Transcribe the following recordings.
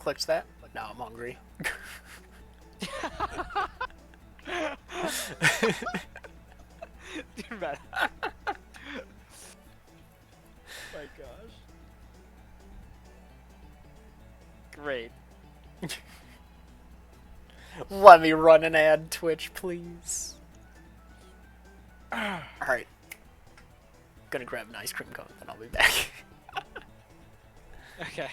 clicked that. Now I'm hungry. Dude, man. My gosh. Great. Let me run an ad, Twitch, please. Alright. Gonna grab an ice cream cone, then I'll be back. Okay.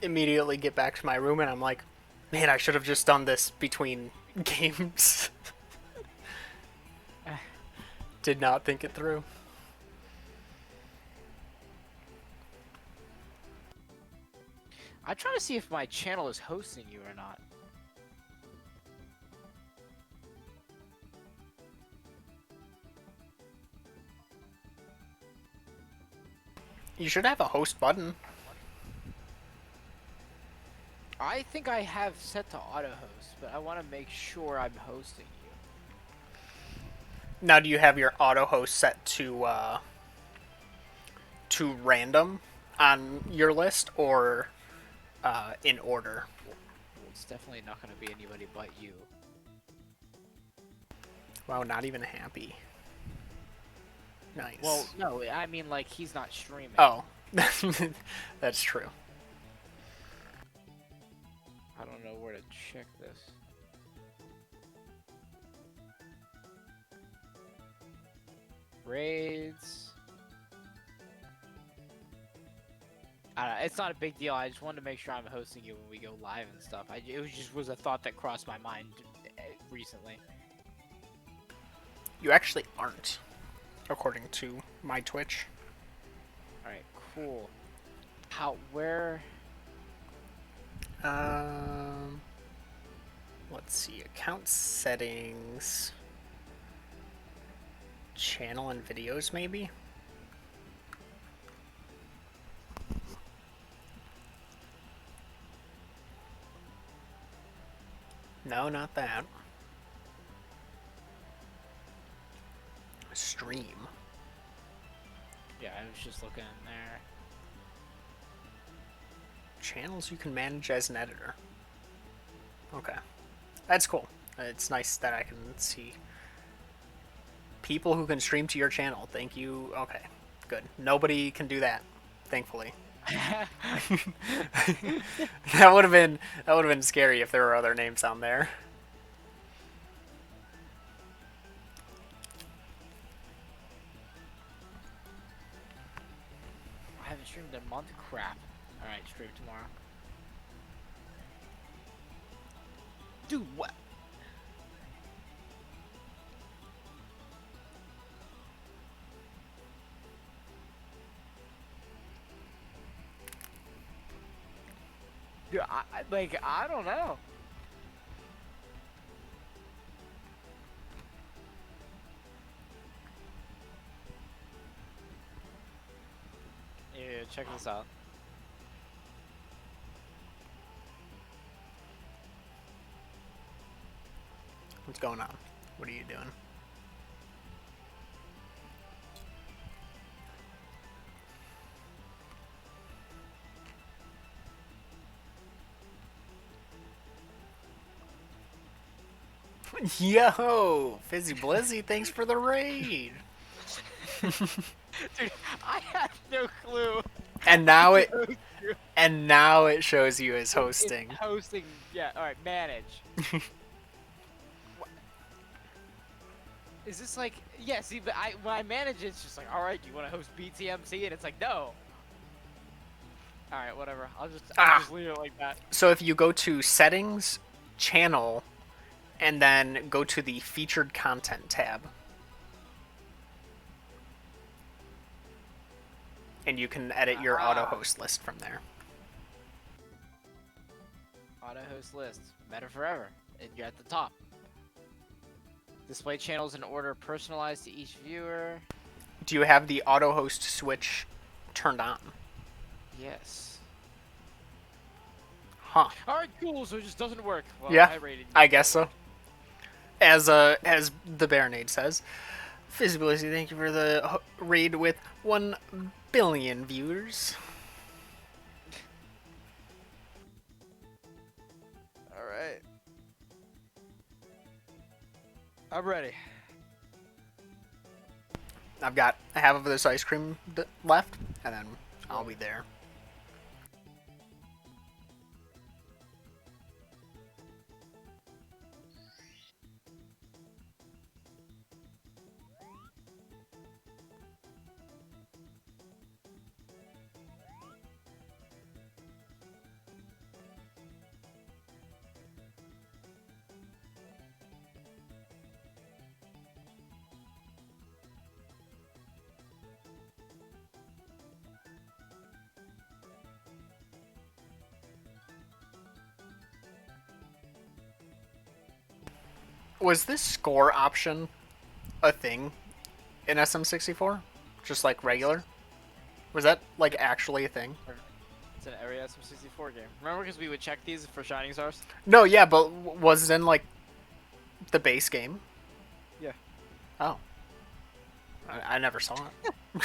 Immediately get back to my room and I'm like, man, I should have just done this between games. Did not think it through. I'm trying to see if my channel is hosting you or not. You should have a host button. I think I have set to auto host, but I want to make sure I'm hosting you. Now, do you have your auto host set to random on your list or in order? Well, it's definitely not going to be anybody but you. Wow, not even happy. Nice. Well, no, I mean like he's not streaming. Oh, that's true. I don't know where to check this. Raids. I don't know, it's not a big deal. I just wanted to make sure I'm hosting you when we go live and stuff. It was a thought that crossed my mind recently. You actually aren't, according to my Twitch. Alright, cool. Where? Let's see. Account settings. Channel and videos, maybe? No, not that. Stream. Yeah, I was just looking in there. Channels you can manage as an editor. Okay. That's cool. It's nice that I can see people who can stream to your channel. Thank you. Okay, good. Nobody can do that, thankfully. That would have been scary if there were other names on there. I haven't streamed in a month. Crap. Alright, stream tomorrow. Dude, what? Dude, I don't know. Yeah, check this out. What's going on? What are you doing? Yo, Fizzy Blizzy, thanks for the raid. Dude, I had no clue. And now it Goes through- and now it shows you as It's hosting. hosting. Yeah. All right. Manage. Is this like? Yeah. See, but when I manage it, it's just like, all right, do you want to host BTMC? And it's like, no. All right, whatever. I'll just leave it like that. So if you go to settings, channel, and then go to the featured content tab. And you can edit your auto host list from there. Auto host list. Meta forever. And you're at the top. Display channels in order personalized to each viewer. Do you have the auto host switch turned on? Yes. Huh. Alright, cool, so it just doesn't work. Well, Yeah, I you. guess so. As the Baronade says, Fizzability, thank you for the raid with 1 billion viewers. Alright. I'm ready. I've got half of this ice cream left, and then I'll be there. Was this score option a thing in SM64? Just like regular? Was that like actually a thing? It's an area SM64 game. Remember, because we would check these for Shining Stars? No, yeah, but was it in like the base game? Yeah. Oh. I never saw it.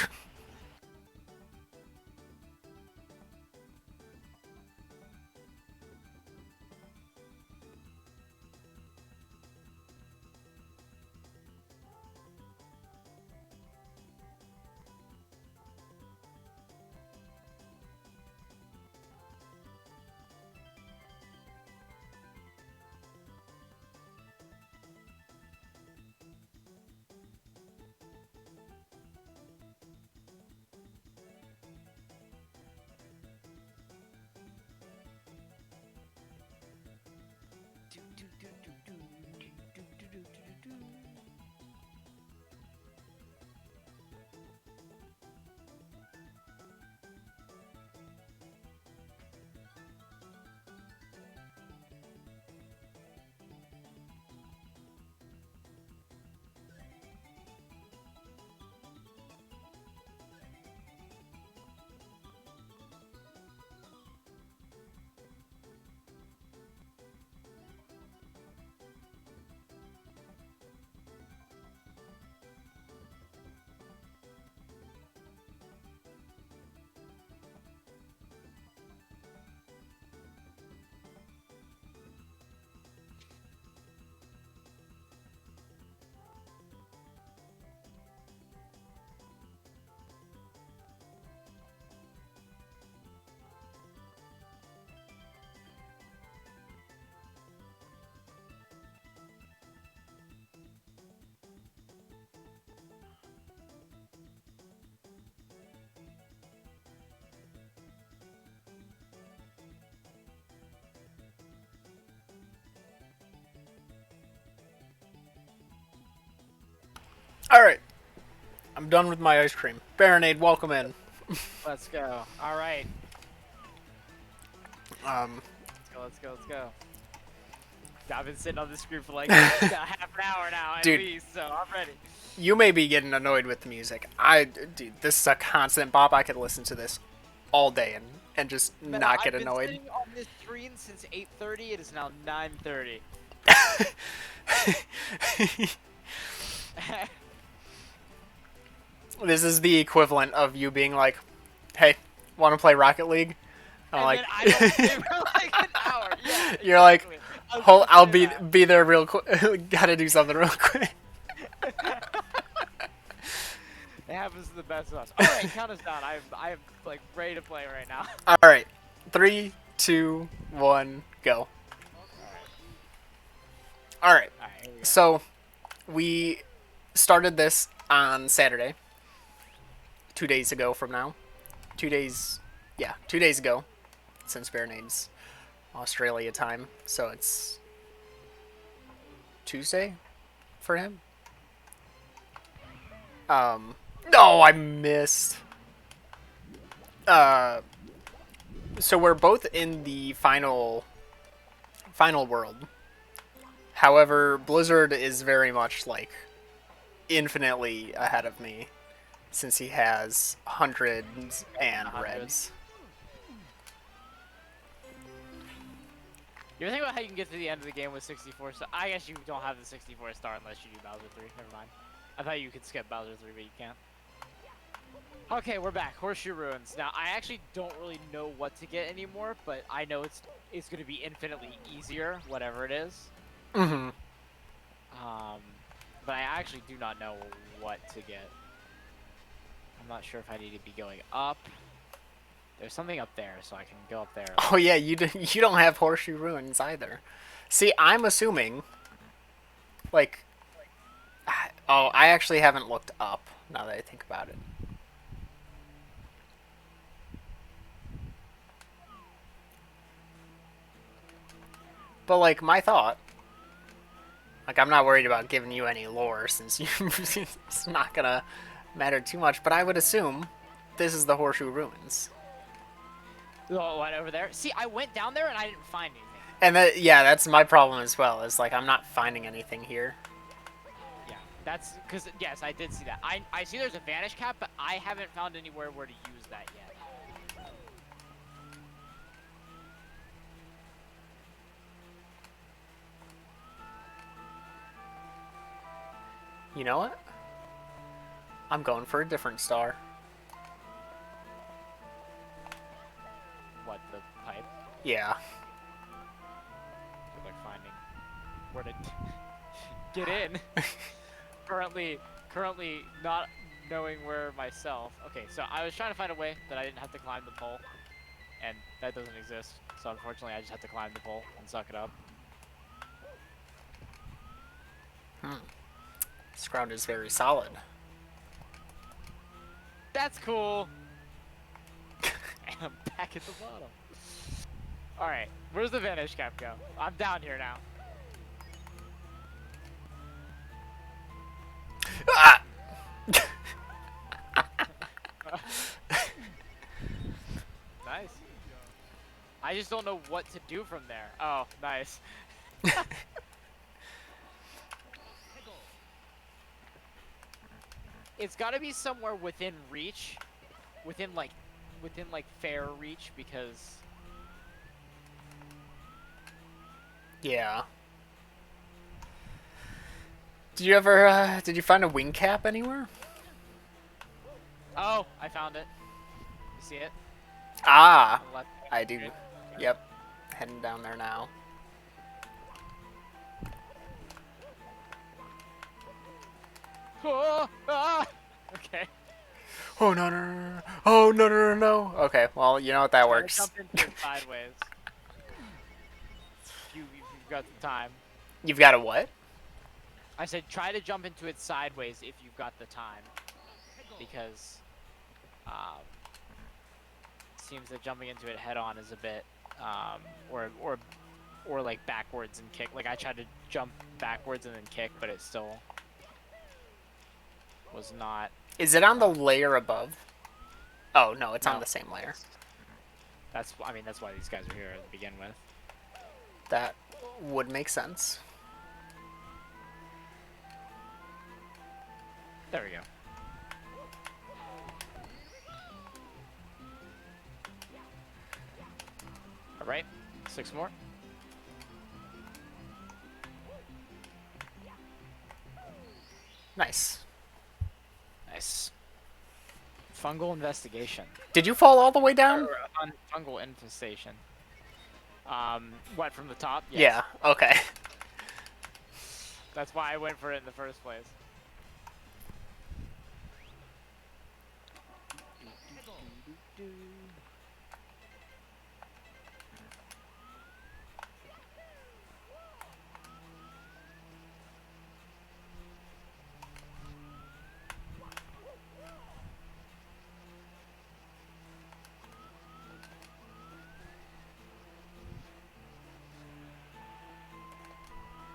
Alright. I'm done with my ice cream. Baronade, welcome in. Let's go. Alright. Um, Let's go. I've been sitting on this screen for like half an hour now at Dude. least, so I'm ready. you may be getting annoyed with the music. Dude, this is a constant bop. I could listen to this all day and just Man, not get I've been annoyed. sitting on this screen since 8:30. It is now 9:30. This is the equivalent of you being like, "Hey, want to play Rocket League?" I'm And like, then I don't play for like an hour. Yeah, you're like, exactly. I was Hold, gonna I'll say be there real quick. Gotta do something real quick. that. It happens to the best of us. All right, count us down. I am like ready to play right now. All right, 3, 2, 1, go. All right. All right, here we go. So we started this on Saturday, 2 days ago from now. 2 days, yeah, 2 days ago, since Baronades Australia time. So it's Tuesday for him. No, I missed. Uh, so we're both in the final world. However, Blizzard is very much like infinitely ahead of me since he has hundreds and reds. You ever think about how you can get to the end of the game with 64 star? I guess you don't have the 64 star unless you do Bowser 3. Never mind. I thought you could skip Bowser 3, but you can't. Okay, we're back. Horseshoe Ruins. Now, I actually don't really know what to get anymore, but I know it's going to be infinitely easier, whatever it is. Mm-hmm. But I actually do not know what to get. I'm not sure if I need to be going up. There's something up there, so I can go up there. Oh yeah, you don't have Horseshoe Ruins either. See, I'm assuming, like, oh, I actually haven't looked up now that I think about it. But like my thought, like I'm not worried about giving you any lore since it's not gonna matter too much. But I would assume this is the Horseshoe Ruins. Oh, what, over there? See, I went down there and I didn't find anything. And yeah, that's my problem as well. Is like I'm not finding anything here. Yeah, that's because yes, I did see that. I see there's a vanish cap, but I haven't found anywhere where to use that yet. You know what? I'm going for a different star. What, the pipe? Yeah. Good luck finding where to get in. currently not knowing where myself. Okay, so I was trying to find a way that I didn't have to climb the pole, and that doesn't exist. So unfortunately, I just have to climb the pole and suck it up. This ground is very solid. That's cool. And I'm back at the bottom. Alright, where's the vanish cap go? I'm down here now. Ah! Nice. I just don't know what to do from there. Oh, nice. It's got to be somewhere within reach, within like fair reach, because Yeah. Did you ever did you find a wing cap anywhere? oh, I found it. You see it? Ah, On the left. I do. Yep. Heading down there now. Oh, ah! Okay. Oh no no no no! Oh no no no no! Okay, well you know what that works. Jump into it sideways. You've got the time. You've got a what? I said try to jump into it sideways if you've got the time, because it seems that jumping into it head on is a bit or like backwards and kick. Like I tried to jump backwards and then kick, but it still was not. Is it on the layer above? Oh no, it's on No. the same layer. That's I mean that's why these guys are here to begin with. That would make sense. There we go. All right, 6 more. Nice. Nice. Fungal investigation. Did you fall all the way down? On fungal infestation. What, from the top? Yes. Yeah. Okay. That's why I went for it in the first place.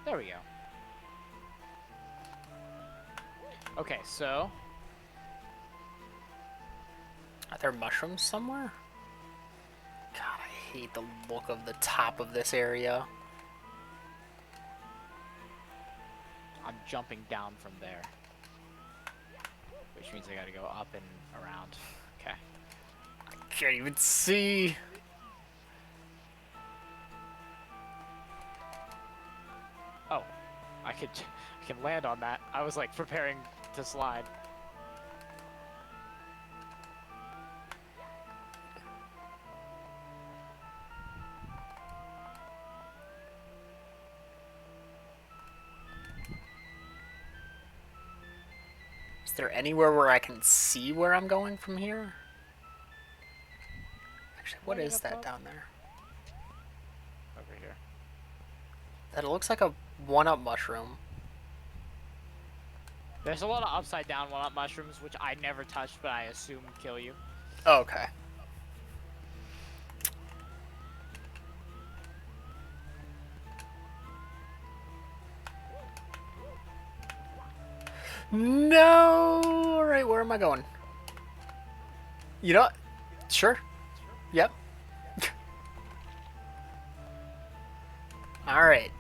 There we go. Okay, so Are there mushrooms somewhere? God, I hate the look of the top of this area. I'm jumping down from there. Which means I gotta go up and around. Okay. Can't even see. Oh, I can land on that. I was like preparing to slide. Is there anywhere where I can see where I'm going from here? Actually, what Landing is up that top? down there? Over here. That looks like a one-up mushroom. There's a lot of upside down one-up mushrooms, which I never touched, but I assume kill you. Oh, okay. No! Alright, where am I going? You know what? Sure. Yep. Alright.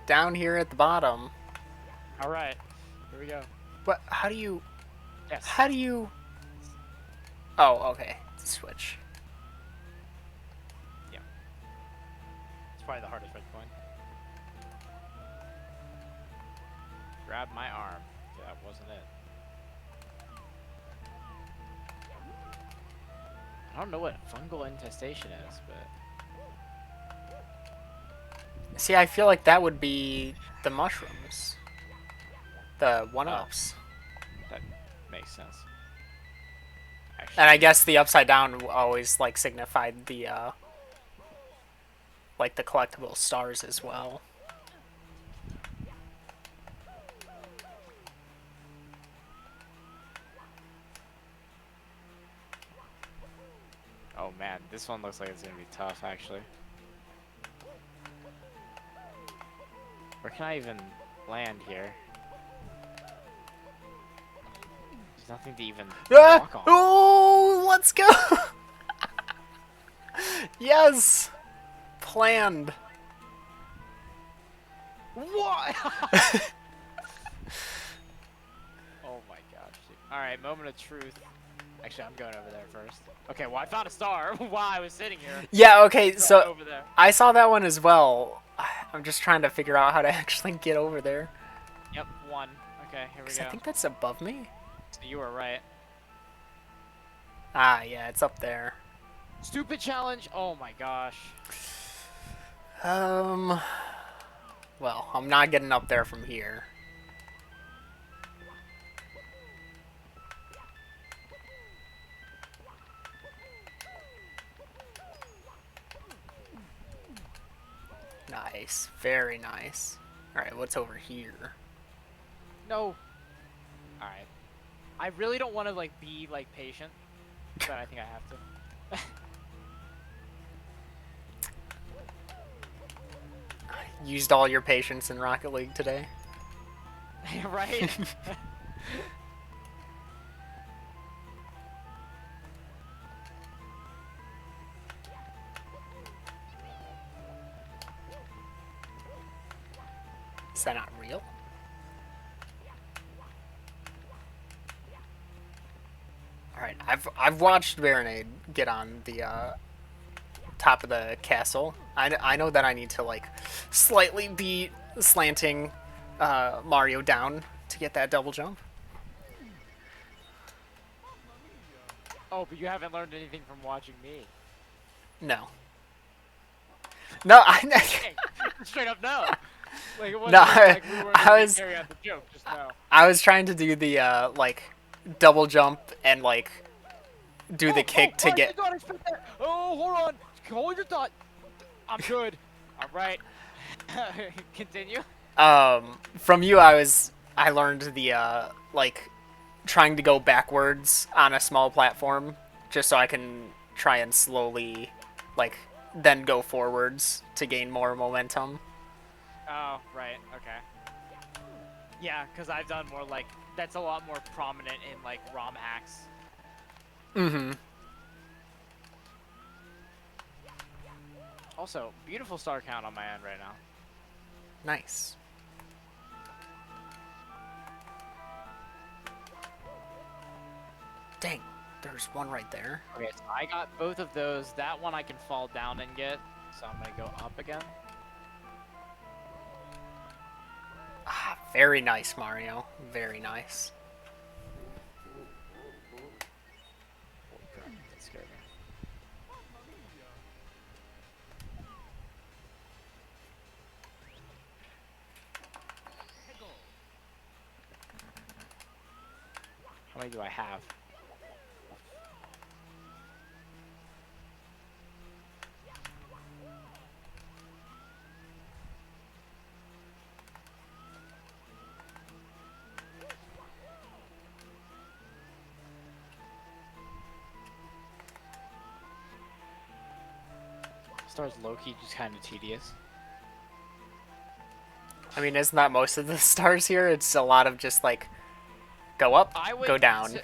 Down here at the bottom. All right, here we go. What? How do you... Yes. How do you... Oh, okay. Switch. Yeah. It's probably the hardest red coin. Grab my arm. Yeah, that wasn't it. I don't know what fungal infestation is, but See, I feel like that would be the mushrooms. The one-ups. that makes sense. And I Actually, guess the upside down always, like, signified the, like, the collectible stars as well. oh man, this one looks like it's gonna be tough, actually. Where can I even land here? There's nothing to even Ah! walk on. Oh, let's go! Yes! Planned. What? Oh my gosh, dude. Alright, moment of truth. Actually, I'm going over there first. Okay, well, I found a star while I was sitting here. Yeah, okay, so Over there. I saw that one as well. I'm just trying to figure out how to actually get over there. Yep, one. Okay, here we 'Cause go. I think that's above me. So you were right. Ah, yeah, it's up there. Stupid challenge. Oh my gosh. Well, I'm not getting up there from here. Nice. Very nice. Alright, what's over here? No. Alright. I really don't want to, like, be, like, patient. But I think I have to. Used all your patience in Rocket League today. Right? Is that not real? Alright, I've watched Baronade get on the top of the castle. I know that I need to, like, slightly be slanting Mario down to get that double jump. Oh, but you haven't learned anything from watching me. No. No, Hey, straight up no. Like it no, wasn't even like we weren't I gonna was carry out the joke. Just no. I was trying to do the like double jump and like do the Oh, kick to I get. did not expect that. Oh, hold on. Hold your thought. I'm good. All right. Continue. From you, I learned the like trying to go backwards on a small platform just so I can try and slowly like then go forwards to gain more momentum. Oh, right. Okay. Yeah, because I've done more like that's a lot more prominent in like ROM hacks. Mm-hmm. Also, beautiful star count on my end right now. Nice. Dang, there's one right there. Okay, so I got both of those. That one I can fall down and get, so I'm gonna go up again. Ah, very nice, Mario. Very nice. Holy crap, that scared me. How many do I have? Stars low-key just kind of tedious. I mean, isn't that most of the stars here? It's a lot of just like go up, I would. go down.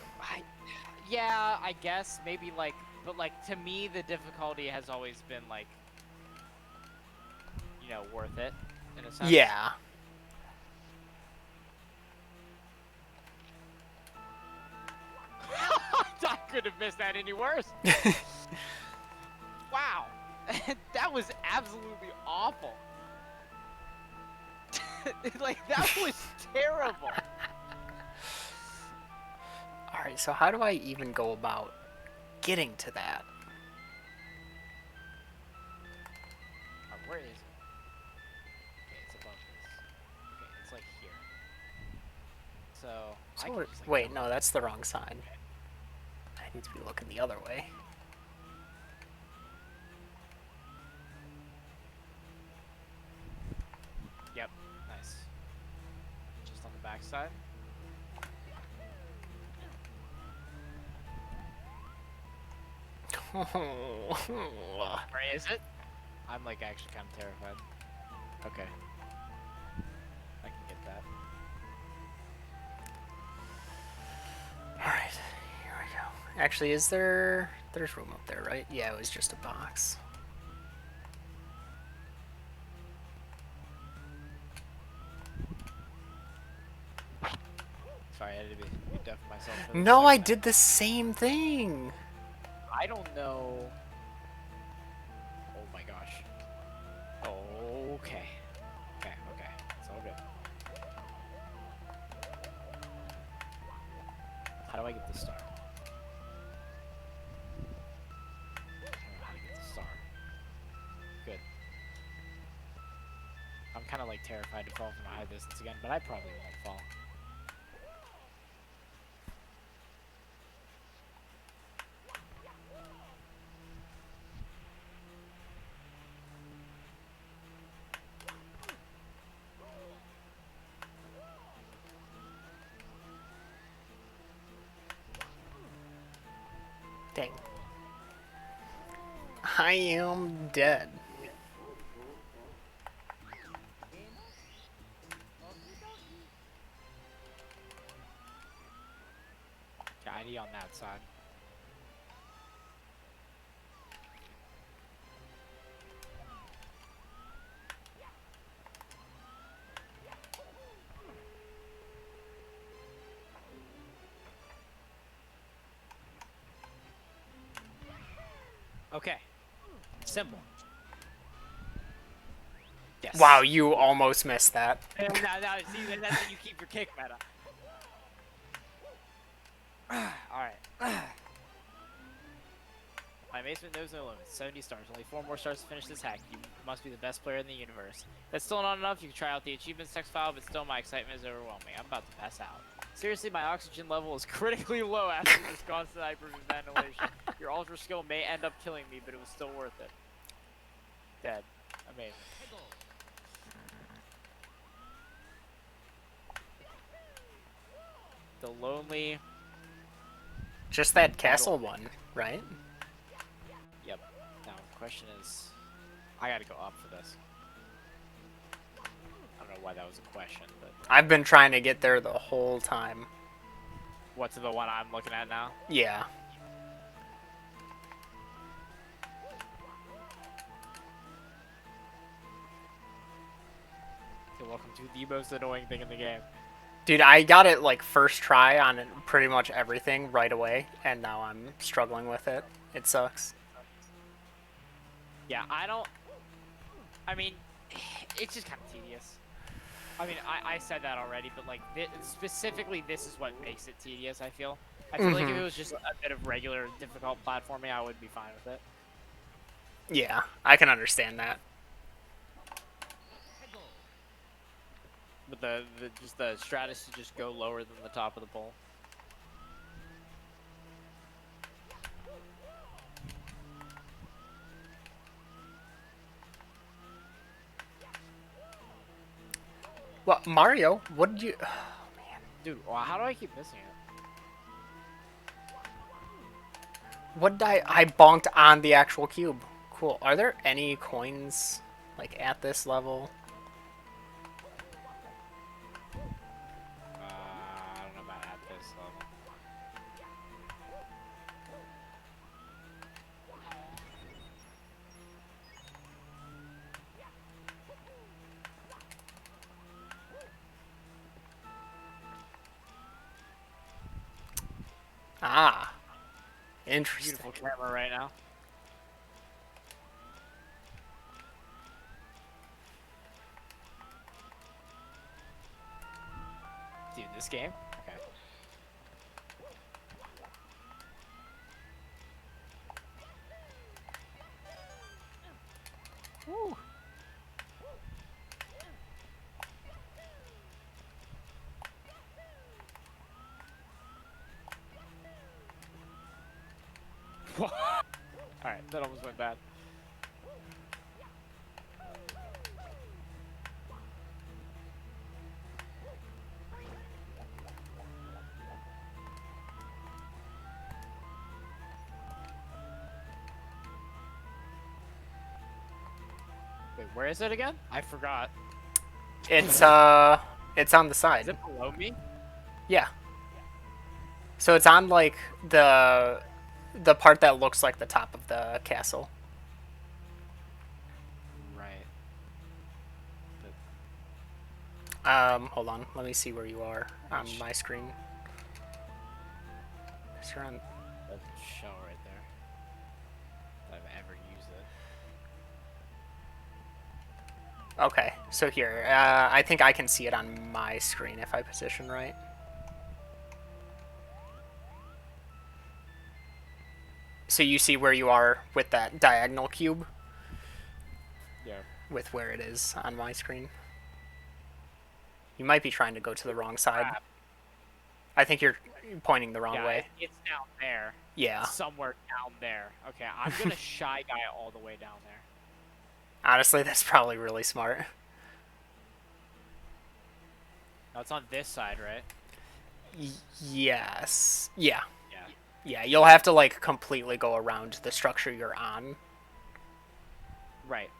Yeah, I guess maybe like, but like to me the difficulty has always been like, you know, worth it in a sense. Yeah. I could have missed that any worse. Wow, that was absolutely awful. Like that was terrible. Alright, so how do I even go about getting to that? Where is it? Okay, it's above this. Okay, it's like here. So I So can just like wait, jump no, up. that's the wrong side. Okay. I need to be looking the other way. Yep. Nice. Just on the back side. Where is it? I'm like actually kind of terrified. Okay. I can get that. Alright, here we go. Actually, there's room up there, right? Yeah, it was just a box. Sorry, I had to be deaf myself for this No, I second. did the same thing! I don't know. Oh my gosh. Okay. Okay, okay. It's all good. How do I get the star? I don't know how to get the star. Good. I'm kind of like terrified to fall from a high distance again, but I probably won't fall. Dang. I am dead. Yeah, ID on that side. Okay. Simple. Yes. Wow, you almost missed that. Now, see, that's how you keep your kick meta. Alright. My amazement knows no limits. 70 stars. Only 4 more stars to finish this hack. You must be the best player in the universe. That's still not enough. You can try out the achievements text file, but still my excitement is overwhelming. I'm about to pass out. Seriously, my oxygen level is critically low after this constant hyperventilation. Your ultra skill may end up killing me, but it was still worth it. Dead. Amazing. The lonely... Just that castle one, right? Yep. Now, the question is... I gotta go up for this. I don't know why that was a question, but... I've been trying to get there the whole time. What's the one I'm looking at now? Yeah. Okay, welcome to the most annoying thing in the game. Dude, I got it like first try on pretty much everything right away, and now I'm struggling with it. It sucks. Yeah, I mean, it's just kind of tedious. I mean, I said that already, but like, specifically this is what makes it tedious, I feel. I feel like if it was just a bit of regular difficult platforming, I would be fine with it. Yeah, I can understand that. But just the strat is to just go lower than the top of the pole. What, Mario? What did you... Oh, man. Dude, well, how do I keep missing it? What did I bonked on the actual cube. Cool. Are there any coins, like, at this level? I don't know about at this level. Ah. Interesting. Beautiful camera right now. Dude, this game? Okay. Woo! Alright, that almost went bad. Wait, where is it again? I forgot. It's on the Is side. it below me? Yeah. So it's on, like, the part that looks like the top of the castle. Right. Hold on. Let me see where you are on my screen. You're on... That show right there. If I've ever used it. Okay, so here. I think I can see it on my screen if I position right. So you see where you are with that diagonal cube? Yeah. With where it is on my screen. You might be trying to go to the wrong side. Crap. I think you're pointing the wrong Yeah, way. it's down there. Yeah. Somewhere down there. Okay, I'm gonna Shy Guy all the way down there. Honestly, that's probably really smart. Now it's on this side, right? Yes. Yeah. Yeah. Yeah, you'll have to, like, completely go around the structure you're on. Right.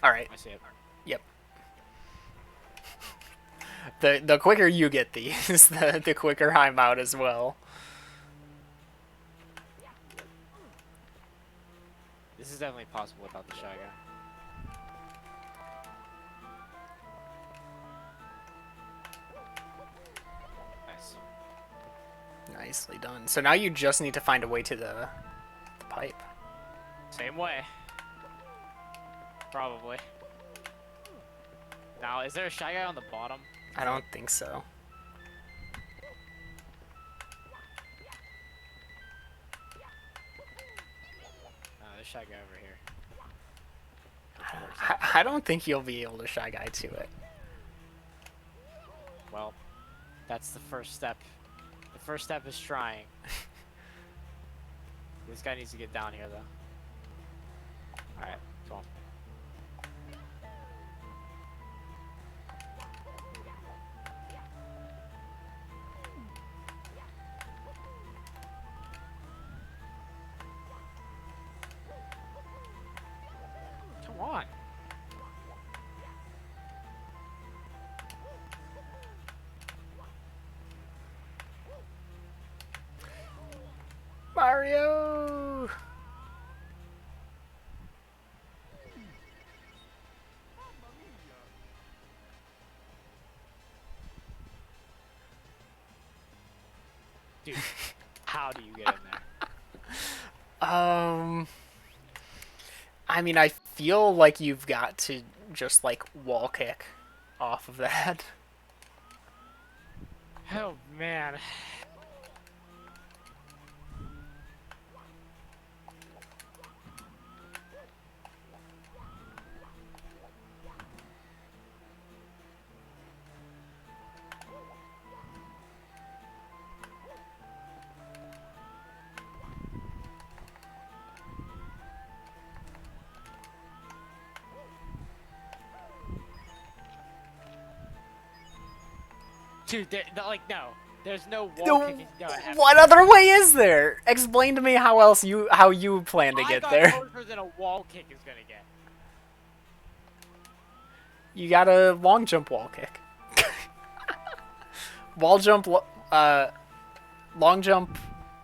Alright. I see it. Yep. The quicker you get these, the quicker I'm out as well. This is definitely possible without the Shy Guy. Nice. Nicely done. So now you just need to find a way to the pipe. Same way. Probably. Now, is there a Shy Guy on the bottom? I don't think so. Shy Guy over here. I don't think you'll be able to Shy Guy to it. Well, that's the first step. The first step is trying. This guy needs to get down here, though. Alright, come on. Come on. Mario! Dude, how do you get in there? I mean, I feel like you've got to just, like, wall kick off of that. Oh, man. Dude, like, no. There's no wall kicking. No, What other way is there? Explain to me how you plan to get there. I got closer than a wall kick is gonna get. You got a long jump wall kick. Wall jump, long jump,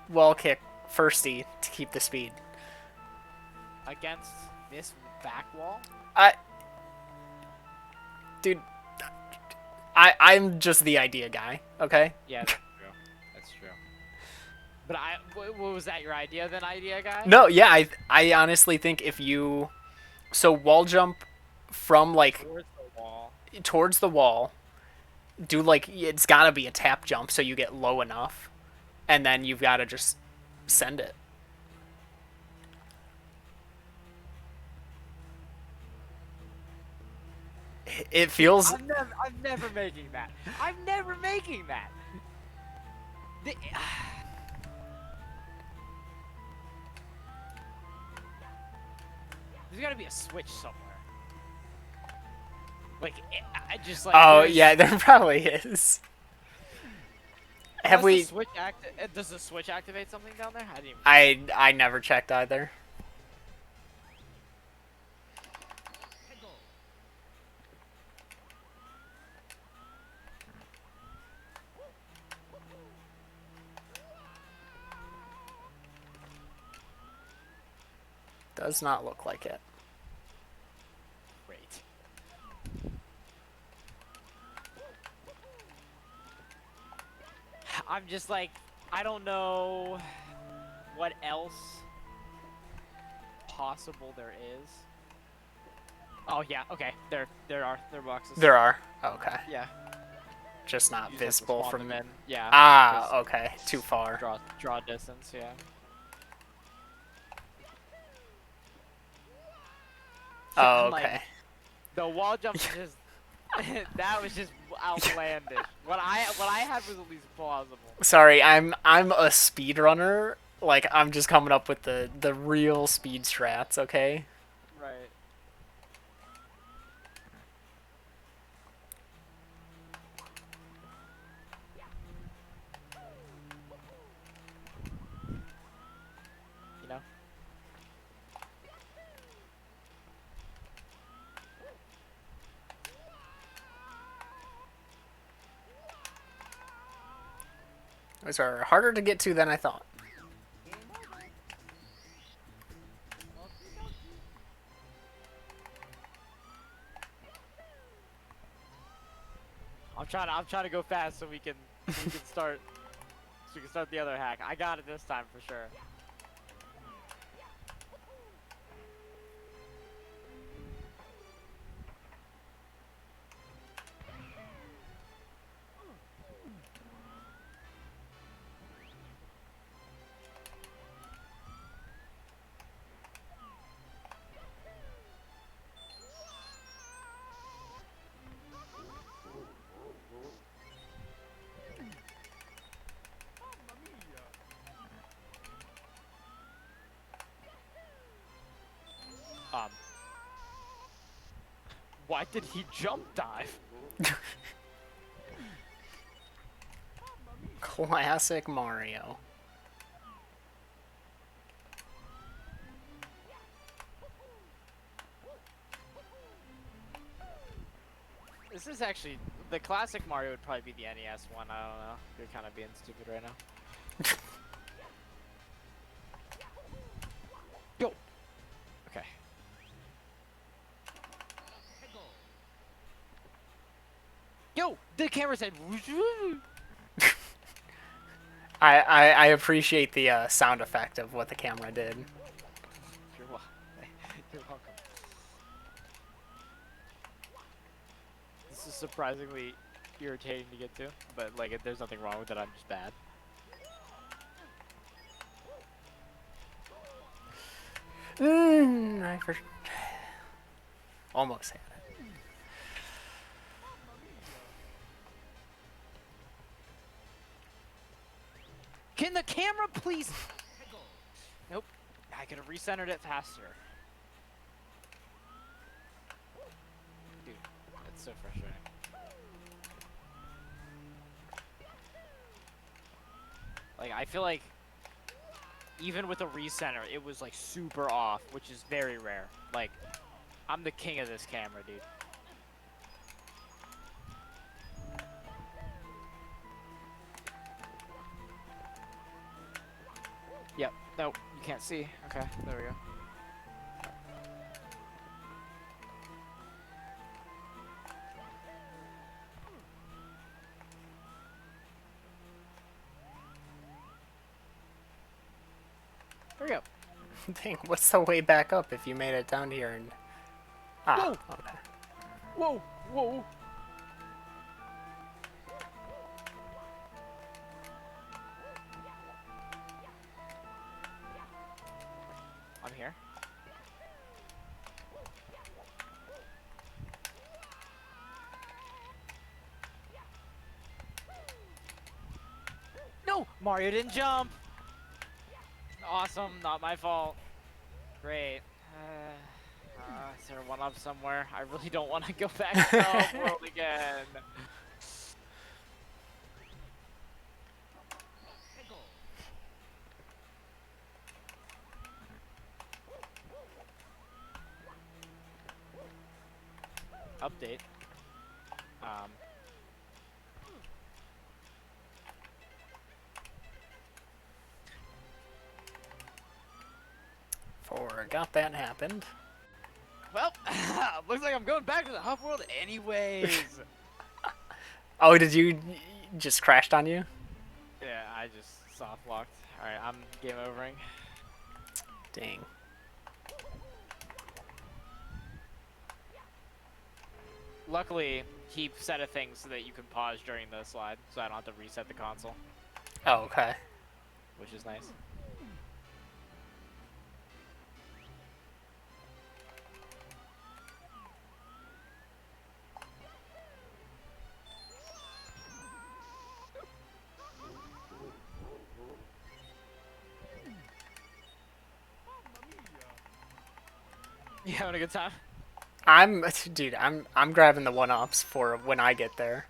wall kick, firsty to keep the speed. Against this back wall? Dude, I'm just the idea guy, okay? Yeah, that's true. That's true. But what was that your idea then, idea guy? No, yeah, I honestly think if you, so wall jump from like towards the wall, do like, it's gotta be a tap jump so you get low enough, and then you've gotta just send it. It feels. I'm never making that. I'm never making that. There's gotta be a switch somewhere. Like, I just like. Oh yeah, there probably is. Have we? Does the switch activate something down there? I didn't even. I never checked either. Does not look like it. Great. I'm just like, I don't know what else possible there is. Oh yeah, okay. There are boxes. There are. Okay. Yeah. Just not visible from. in. Yeah. Ah, okay. Too far. Draw distance. Yeah. Oh, Like, okay. the wall jump is just that was just outlandish. What I had was at least plausible. Sorry, I'm a speedrunner. Like, I'm just coming up with the real speed strats, okay? Right. You know? Those are harder to get to than I thought. I'm trying to go fast so we can start the other hack. I got it this time for sure. Why did he jump dive? Classic Mario. This is actually the classic Mario would probably be the NES one. I don't know. You're kind of being stupid right now. Yo. Okay. Yo, the camera said. I appreciate the sound effect of what the camera did. You're welcome. You're welcome. This is surprisingly irritating to get to, but like, there's nothing wrong with it. I'm just bad. I almost had it. Can the camera please? Nope. I could have recentered it faster. Dude, that's so frustrating. Like, I feel like even with a recenter, it was like super off, which is very rare. Like, I'm the king of this camera, dude. Yep. Nope. You can't see. Okay. There we go. There we go. Dang, what's the way back up if you made it down here and... Ah, Whoa. okay. Whoa. Whoa. I'm here. No! Mario didn't jump! Awesome, not my fault. Great. Is there one up somewhere? I really don't want to go back to the home world again. Update. Forgot that happened. Well, looks like I'm going back to the hub world anyways. Oh, did you just crashed on you? Yeah, I just soft locked. Alright, I'm game overing. Dang. Luckily, he set a thing so that you can pause during the slide, so I don't have to reset the console, Oh, okay. which is nice. You having a good time? Dude, I'm grabbing the one-ups for when I get there.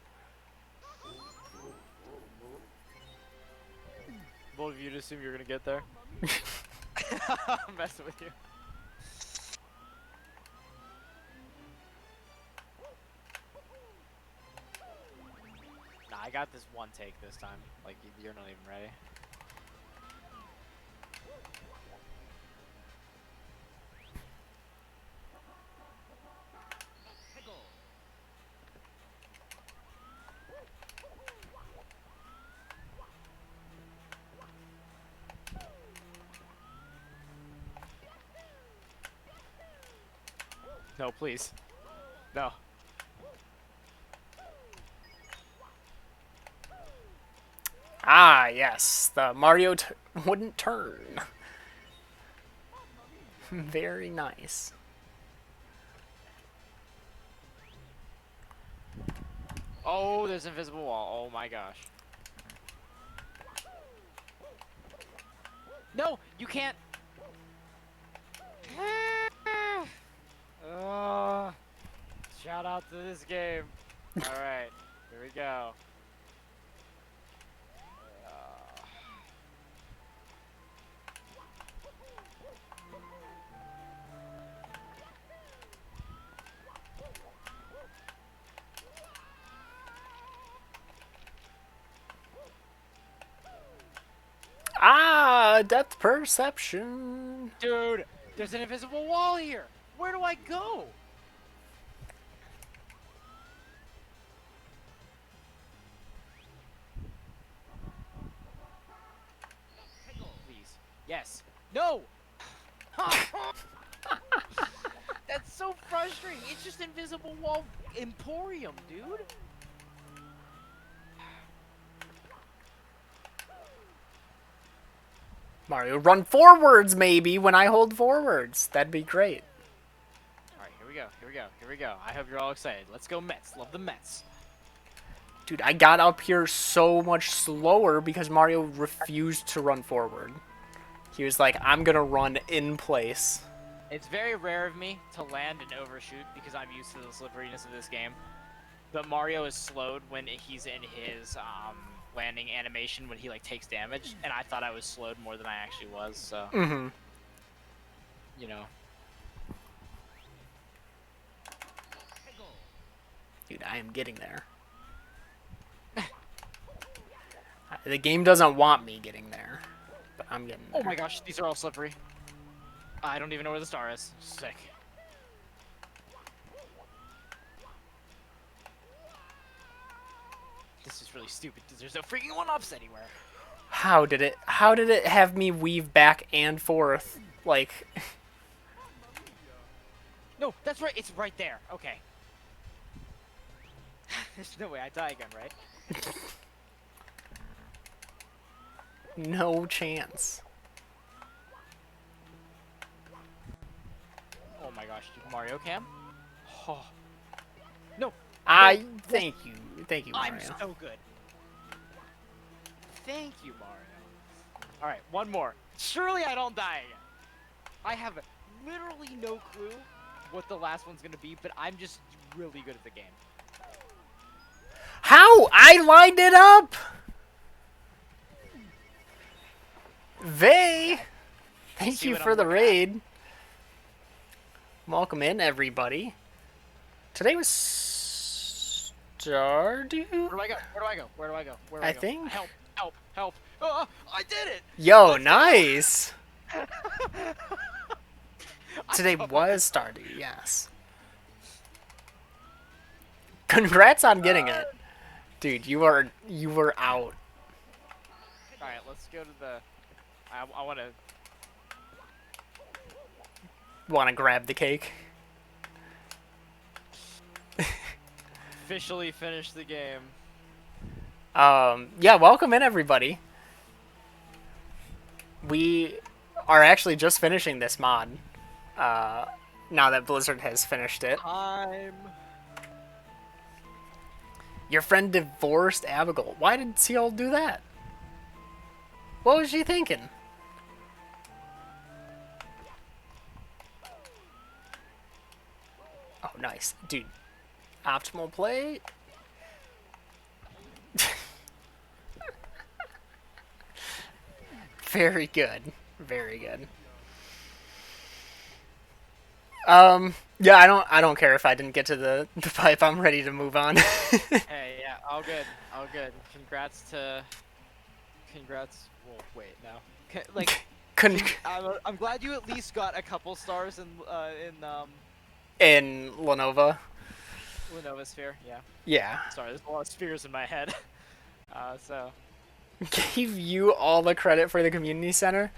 Both of you to assume you're gonna get there. I'm messing with you. Nah, I got this one take this time. Like, you're not even ready. No, please. No. Ah, yes, the Mario wouldn't turn. Very nice. Oh, there's an invisible wall. Oh my gosh. No, you can't. Shut Shout out to this game. All right, here we go. Ah, depth perception. Dude, there's an invisible wall here. Where do I go? Please. Yes. No. That's so frustrating. It's just invisible wall emporium, dude. Mario, run forwards maybe when I hold forwards. That'd be great. All right, here we go. Here we go. Here we go. I hope you're all excited. Let's go Mets. Love the Mets. Dude, I got up here so much slower because Mario refused to run forward. He was like, I'm gonna run in place. It's very rare of me to land and overshoot because I'm used to the slipperiness of this game. But Mario is slowed when he's in his landing animation when he like takes damage, and I thought I was slowed more than I actually was. So, you know. Dude, I am getting there. The game doesn't want me getting there, but I'm getting there. Oh my gosh, these are all slippery. I don't even know where the star is. Sick. This is really stupid because there's no freaking one-ups anywhere. How did it have me weave back and forth? Like, No, that's right. It's right there. Okay. There's no way I die again, right? no chance. Oh my gosh, dude, Mario Cam? Oh. No. Thank you, Mario. I'm so good. Thank you, Mario. All right, one more. Surely I don't die again. I have literally no clue what the last one's gonna be, but I'm just really good at the game. How? I lined it up! Vey! Thank See you what for I'm the looking at? raid. Welcome in, everybody. Today was Stardew? Where do I go? Where do I go? Where do I go? Where do I go? think. Help! Help! Help! Oh, I did it! Yo, nice! Today was Stardew, yes. Congrats on getting it. Dude, you were out. Alright, let's go to the... I want to... Want to grab the cake? officially finish the game. Yeah, welcome in, everybody. We are actually just finishing this mod. Now that Blizzard has finished it. Time. Your friend divorced Abigail. Why did Seal do that? What was she thinking? Oh, nice. Dude, optimal play. Very good. Very good. Yeah, I don't care if I didn't get to the pipe. I'm ready to move on. Hey, yeah, all good, all good. Congrats. Well, wait, no. I'm glad you at least got a couple stars in in Lenovo. Lenovo Sphere. Yeah. Yeah. Sorry, there's a lot of spheres in my head. So. Gave you all the credit for the community center.